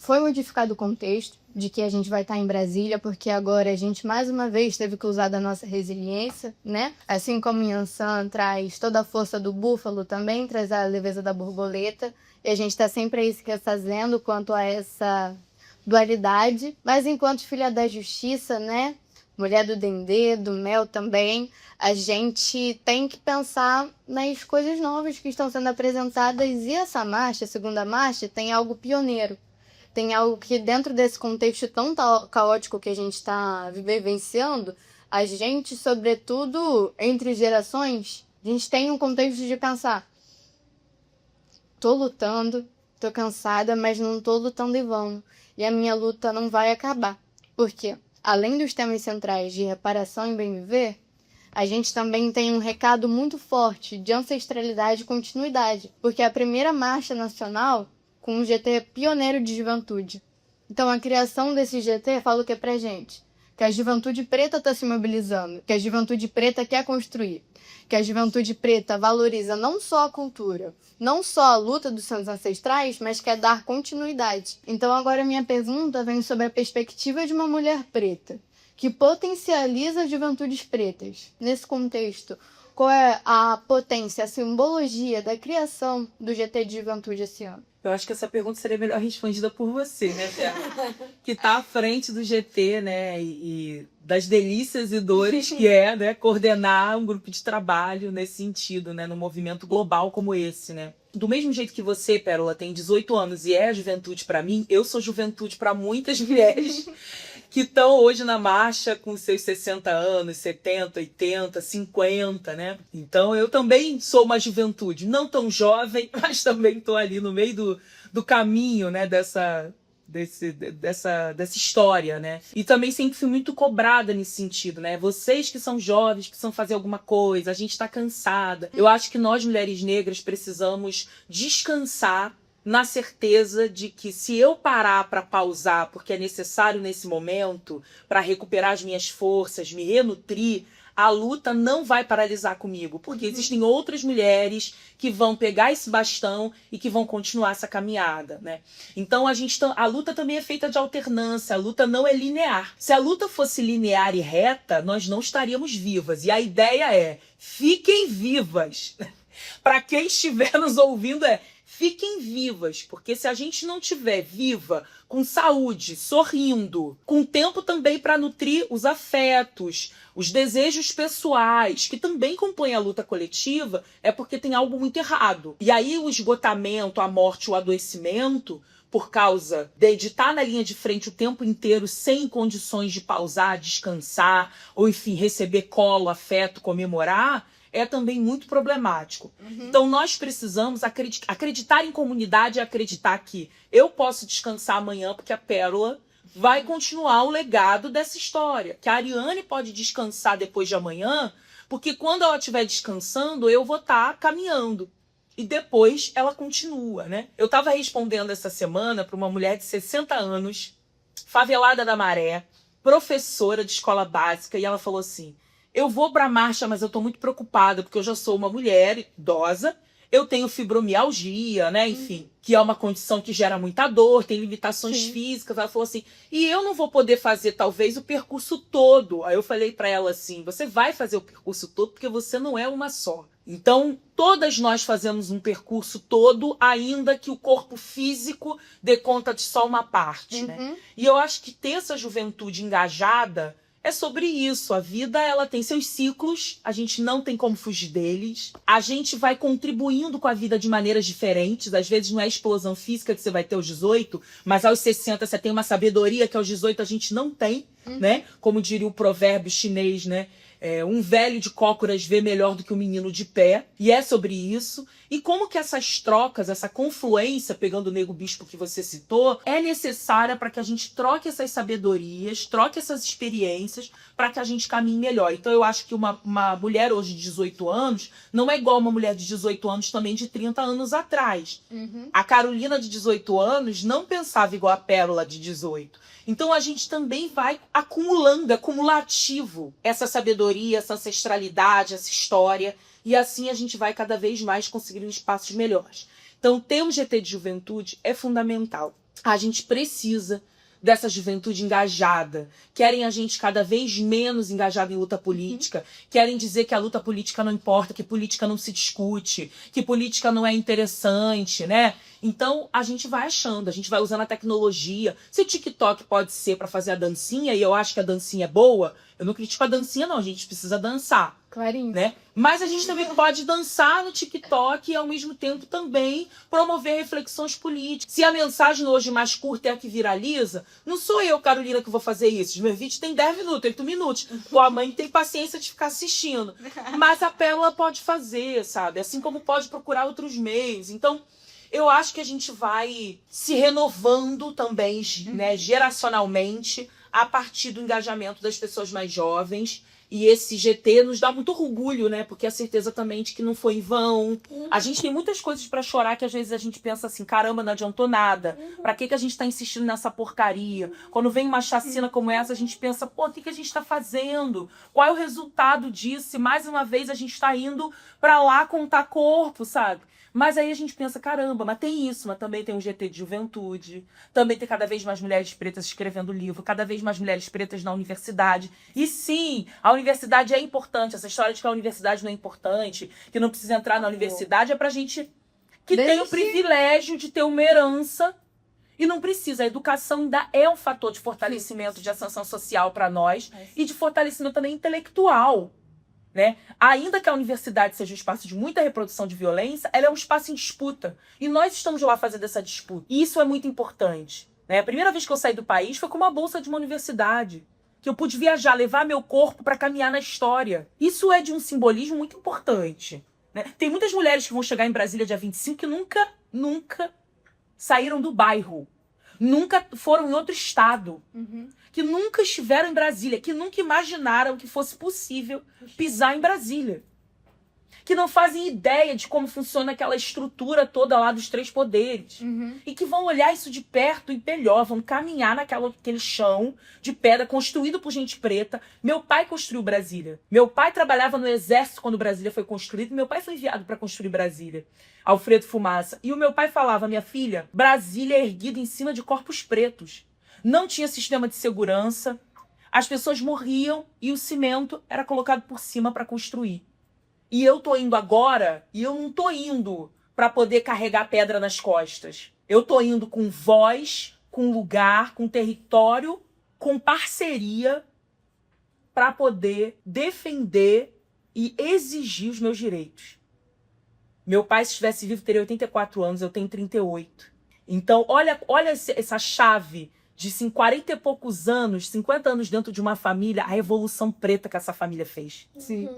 foi modificado o contexto de que a gente vai estar em Brasília, porque agora a gente mais uma vez teve que usar da nossa resiliência, né? Assim como Yansan traz toda a força do búfalo, também traz a leveza da borboleta, e a gente está sempre aí se refazendo quanto a essa dualidade, mas enquanto filha da justiça, né? Mulher do dendê, do mel também, a gente tem que pensar nas coisas novas que estão sendo apresentadas, e essa marcha, a segunda marcha, tem algo pioneiro. Tem algo que dentro desse contexto tão caótico que a gente está vivenciando, a gente, sobretudo entre gerações, a gente tem um contexto de pensar: tô lutando, tô cansada, mas não tô lutando em vão. E a minha luta não vai acabar. Por quê? Além dos temas centrais de reparação e bem-viver, a gente também tem um recado muito forte de ancestralidade e continuidade, porque é a primeira marcha nacional com um GT pioneiro de juventude. Então a criação desse GT fala o que pra gente? Que a juventude preta está se mobilizando, que a juventude preta quer construir, que a juventude preta valoriza não só a cultura, não só a luta dos seus ancestrais, mas quer dar continuidade. Então agora minha pergunta vem sobre a perspectiva de uma mulher preta, que potencializa as juventudes pretas. Nesse contexto, qual é a potência, a simbologia da criação do GT de Juventude esse ano? Eu acho que essa pergunta seria melhor respondida por você, né, Terra? Que está à frente do GT, né, e das delícias e dores que é, né, coordenar um grupo de trabalho nesse sentido, né, num movimento global como esse, né. Do mesmo jeito que você, Pérola, tem 18 anos e é a juventude para mim, eu sou juventude para muitas mulheres que estão hoje na marcha com seus 60 anos, 70, 80, 50, né? Então eu também sou uma juventude, não tão jovem, mas também estou ali no meio do caminho, né, dessa história, né? E também sempre fui muito cobrada nesse sentido, né? Vocês que são jovens, que precisam fazer alguma coisa, a gente está cansada. Eu acho que nós, mulheres negras, precisamos descansar na certeza de que se eu parar para pausar, porque é necessário nesse momento, para recuperar as minhas forças, me renutrir, a luta não vai paralisar comigo, porque existem outras mulheres que vão pegar esse bastão e que vão continuar essa caminhada, né? Então a luta também é feita de alternância, a luta não é linear. Se a luta fosse linear e reta, nós não estaríamos vivas. E a ideia é: fiquem vivas. Para quem estiver nos ouvindo, fiquem vivas, porque se a gente não estiver viva, com saúde, sorrindo, com tempo também para nutrir os afetos, os desejos pessoais, que também compõem a luta coletiva, é porque tem algo muito errado. E aí o esgotamento, a morte, o adoecimento, por causa de estar na linha de frente o tempo inteiro sem condições de pausar, descansar, ou enfim, receber colo, afeto, comemorar, é também muito problemático. Então nós precisamos acreditar em comunidade e acreditar que eu posso descansar amanhã porque a Pérola vai continuar o legado dessa história. Que a Ariane pode descansar depois de amanhã, porque quando ela estiver descansando, eu vou estar caminhando. E depois ela continua, né? Eu estava respondendo essa semana para uma mulher de 60 anos, favelada da Maré, professora de escola básica, e ela falou assim: eu vou para a marcha, mas eu estou muito preocupada, porque eu já sou uma mulher idosa, eu tenho fibromialgia, né? Enfim, que é uma condição que gera muita dor, tem limitações físicas. Ela falou assim: e eu não vou poder fazer, talvez, o percurso todo. Aí eu falei para ela assim: você vai fazer o percurso todo porque você não é uma só. Então, todas nós fazemos um percurso todo, ainda que o corpo físico dê conta de só uma parte, né? E eu acho que ter essa juventude engajada é sobre isso. A vida, ela tem seus ciclos, a gente não tem como fugir deles. A gente vai contribuindo com a vida de maneiras diferentes. Às vezes não é a explosão física que você vai ter aos 18, mas aos 60 você tem uma sabedoria que aos 18 a gente não tem, né? Como diria o provérbio chinês, né? Um velho de cócoras vê melhor do que um menino de pé. E é sobre isso. E como que essas trocas, essa confluência, pegando o Nego Bispo que você citou, é necessária para que a gente troque essas sabedorias, troque essas experiências, para que a gente caminhe melhor. Então eu acho que uma mulher hoje de 18 anos não é igual uma mulher de 18 anos também de 30 anos atrás. A Carolina de 18 anos não pensava igual a Pérola de 18. Então a gente também vai acumulando, acumulativo, essa sabedoria, essa ancestralidade, essa história, e assim a gente vai cada vez mais conseguindo espaços melhores. Então ter um GT de juventude é fundamental. A gente precisa dessa juventude engajada. Querem a gente cada vez menos engajada em luta política. Querem dizer que a luta política não importa, que política não se discute, que política não é interessante, né? Então, a gente vai achando, a gente vai usando a tecnologia. Se o TikTok pode ser para fazer a dancinha, e eu acho que a dancinha é boa, eu não critico a dancinha, não. A gente precisa dançar. Clarinho. Né? Mas a gente também pode dançar no TikTok e, ao mesmo tempo, também promover reflexões políticas. Se a mensagem hoje mais curta é a que viraliza, não sou eu, Carolina, que vou fazer isso. Os meus vídeos têm 10 minutos, 8 minutos. Tua mãe tem paciência de ficar assistindo. Mas a Pérola pode fazer, sabe? Assim como pode procurar outros meios. Então, eu acho que a gente vai se renovando também, né, geracionalmente, a partir do engajamento das pessoas mais jovens. E esse GT nos dá muito orgulho, né? Porque a certeza também de que não foi em vão. A gente tem muitas coisas pra chorar que às vezes a gente pensa assim, caramba, não adiantou nada. Pra que a gente tá insistindo nessa porcaria? Quando vem uma chacina como essa, a gente pensa, pô, o que a gente tá fazendo? Qual é o resultado disso? E mais uma vez a gente tá indo pra lá contar corpo, sabe? Mas aí a gente pensa, caramba, mas tem isso, mas também tem um GT de juventude, também tem cada vez mais mulheres pretas escrevendo livro, cada vez mais mulheres pretas na universidade. E sim, a universidade é importante, essa história de que a universidade não é importante, que não precisa entrar na universidade, é pra gente que tem o privilégio de ter uma herança e não precisa. A educação ainda é um fator de fortalecimento, de ascensão social para nós e de fortalecimento também intelectual. Né? Ainda que a universidade seja um espaço de muita reprodução de violência, ela é um espaço em disputa. E nós estamos lá fazendo essa disputa. E isso é muito importante. Né? A primeira vez que eu saí do país foi com uma bolsa de uma universidade. Que eu pude viajar, levar meu corpo para caminhar na história. Isso é de um simbolismo muito importante. Né? Tem muitas mulheres que vão chegar em Brasília dia 25 que nunca saíram do bairro. Nunca foram em outro estado. Que nunca estiveram em Brasília, que nunca imaginaram que fosse possível pisar em Brasília. Que não fazem ideia de como funciona aquela estrutura toda lá dos 3 poderes. E que vão olhar isso de perto e melhor, vão caminhar naquele chão de pedra construído por gente preta. Meu pai construiu Brasília. Meu pai trabalhava no exército quando Brasília foi construído. Meu pai foi enviado para construir Brasília. Alfredo Fumaça. E o meu pai falava, minha filha, Brasília é erguida em cima de corpos pretos. Não tinha sistema de segurança, as pessoas morriam e o cimento era colocado por cima para construir. E eu tô indo agora, e eu não tô indo para poder carregar pedra nas costas. Eu tô indo com voz, com lugar, com território, com parceria para poder defender e exigir os meus direitos. Meu pai, se estivesse vivo, teria 84 anos, eu tenho 38. Então, olha essa chave de 40 e poucos anos, 50 anos dentro de uma família, a revolução preta que essa família fez. Sim.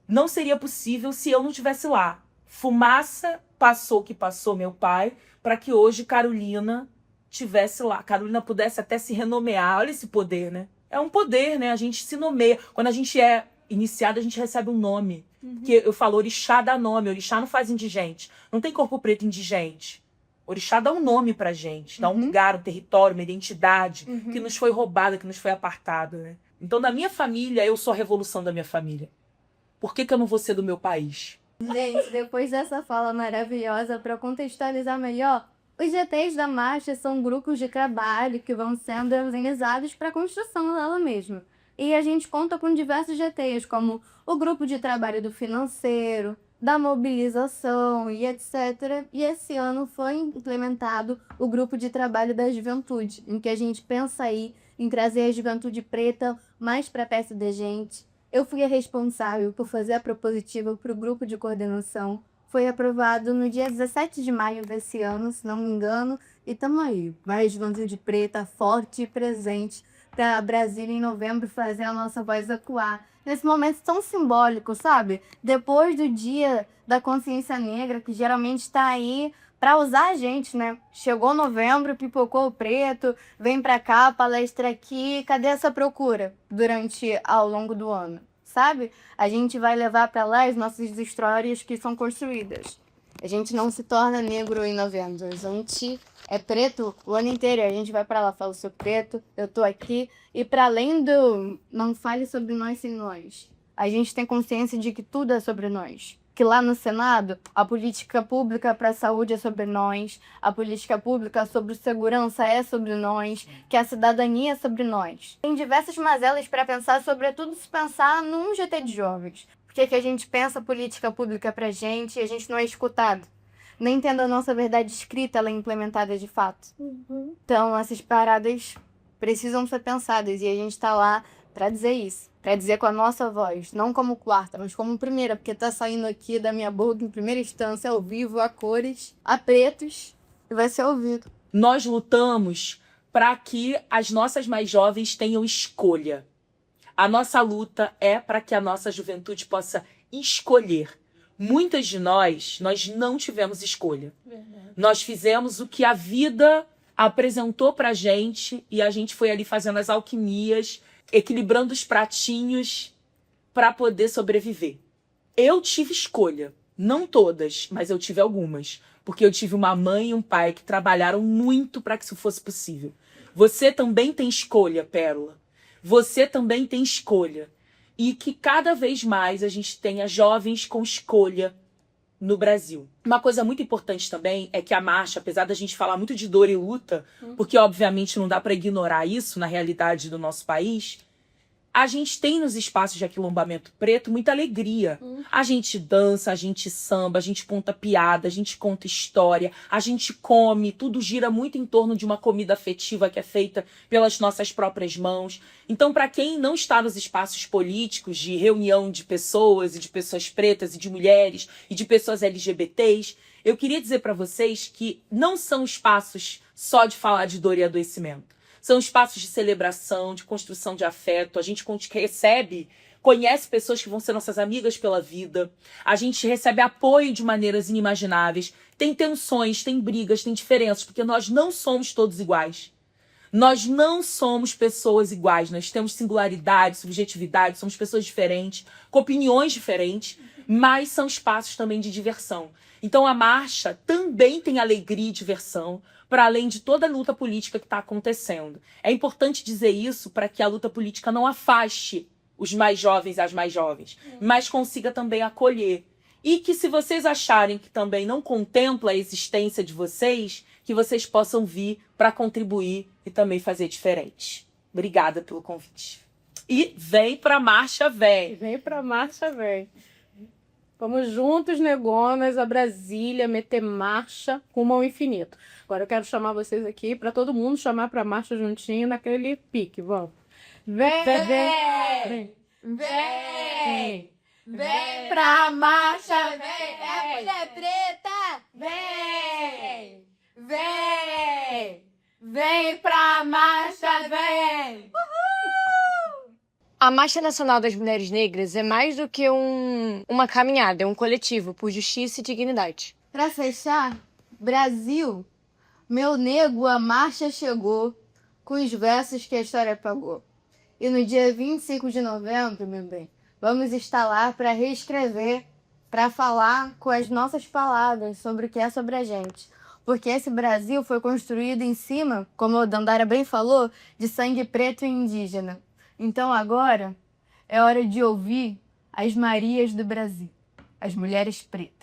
Não seria possível se eu não estivesse lá. Fumaça passou o que passou meu pai, para que hoje Carolina estivesse lá. Carolina pudesse até se renomear. Olha esse poder, né? É um poder, né? A gente se nomeia. Quando a gente é iniciado, a gente recebe um nome. Que eu falo, orixá dá nome. Orixá não faz indigente. Não tem corpo preto indigente. Orixá dá um nome pra gente, dá um lugar, um território, uma identidade que nos foi roubada, que nos foi apartada, né? Então, na minha família, eu sou a revolução da minha família. Por que eu não vou ser do meu país? Gente, depois dessa fala maravilhosa, para contextualizar melhor, os GTs da marcha são grupos de trabalho que vão sendo organizados para a construção dela mesma. E a gente conta com diversos GTs, como o grupo de trabalho do financeiro, da mobilização e etc. E esse ano foi implementado o grupo de trabalho da juventude, em que a gente pensa aí em trazer a juventude preta mais para perto da gente. Eu fui a responsável por fazer a propositiva para o grupo de coordenação. Foi aprovado no dia 17 de maio desse ano, se não me engano, e estamos aí, mais juventude preta forte e presente para Brasília em novembro fazer a nossa voz ecoar. Nesse momento tão simbólico, sabe? Depois do Dia da Consciência Negra, que geralmente está aí para usar a gente, né? Chegou novembro, pipocou o preto, vem para cá, palestra aqui, cadê essa procura ao longo do ano, sabe? A gente vai levar para lá as nossas histórias que são construídas. A gente não se torna negro em novembro, a gente é preto o ano inteiro. A gente vai para lá, fala, sou preto, eu tô aqui. E para além do não fale sobre nós sem nós, a gente tem consciência de que tudo é sobre nós. que lá no Senado a política pública para a saúde é sobre nós, a política pública sobre segurança é sobre nós, que a cidadania é sobre nós. Tem diversas mazelas para pensar, sobretudo se pensar num GT de jovens. Por que a gente pensa política pública para a gente e a gente não é escutado? Nem tendo a nossa verdade escrita, ela é implementada de fato. Então, essas paradas precisam ser pensadas e a gente está lá para dizer isso. Para dizer com a nossa voz, não como quarta, mas como primeira, porque tá saindo aqui da minha boca em primeira instância, ao vivo, a cores, a pretos, e vai ser ouvido. Nós lutamos para que as nossas mais jovens tenham escolha. A nossa luta é para que a nossa juventude possa escolher. Muitas de nós não tivemos escolha. Verdade. Nós fizemos o que a vida apresentou pra gente e a gente foi ali fazendo as alquimias, equilibrando os pratinhos para poder sobreviver. Eu tive escolha, não todas, mas eu tive algumas, porque eu tive uma mãe e um pai que trabalharam muito para que isso fosse possível. Você também tem escolha, Pérola. Você também tem escolha. E que cada vez mais a gente tenha jovens com escolha no Brasil. Uma coisa muito importante também é que a marcha, apesar da gente falar muito de dor e luta, porque obviamente não dá para ignorar isso na realidade do nosso país, a gente tem nos espaços de aquilombamento preto muita alegria. A gente dança, a gente samba, a gente conta piada, a gente conta história, a gente come, tudo gira muito em torno de uma comida afetiva que é feita pelas nossas próprias mãos. Então, para quem não está nos espaços políticos de reunião de pessoas, e de pessoas pretas, e de mulheres, e de pessoas LGBTs, eu queria dizer para vocês que não são espaços só de falar de dor e adoecimento. São espaços de celebração, de construção de afeto. A gente recebe, conhece pessoas que vão ser nossas amigas pela vida. A gente recebe apoio de maneiras inimagináveis. Tem tensões, tem brigas, tem diferenças, porque nós não somos todos iguais. Nós não somos pessoas iguais. Nós temos singularidade, subjetividade, somos pessoas diferentes, com opiniões diferentes, mas são espaços também de diversão. Então a marcha também tem alegria e diversão, para além de toda a luta política que está acontecendo. É importante dizer isso para que a luta política não afaste os mais jovens e as mais jovens, mas consiga também acolher. E que se vocês acharem que também não contempla a existência de vocês, que vocês possam vir para contribuir e também fazer diferente. Obrigada pelo convite. E vem pra marcha, vem. Vem pra marcha, vem. Vamos juntos, negonas, a Brasília, meter marcha rumo ao infinito. Agora eu quero chamar vocês aqui para todo mundo chamar pra marcha juntinho naquele pique. Vamos. Vem, vem, vem, vem, Vem pra marcha, vem, é mulher preta, vem, vem, vem pra marcha, vem. A Marcha Nacional das Mulheres Negras é mais do que uma caminhada, é um coletivo por justiça e dignidade. Pra fechar, Brasil, meu nego, a marcha chegou com os versos que a história pagou. E no dia 25 de novembro, meu bem, vamos estar lá para reescrever, para falar com as nossas palavras sobre o que é sobre a gente. Porque esse Brasil foi construído em cima, como o Dandara bem falou, de sangue preto e indígena. Então agora é hora de ouvir as Marias do Brasil, as mulheres pretas.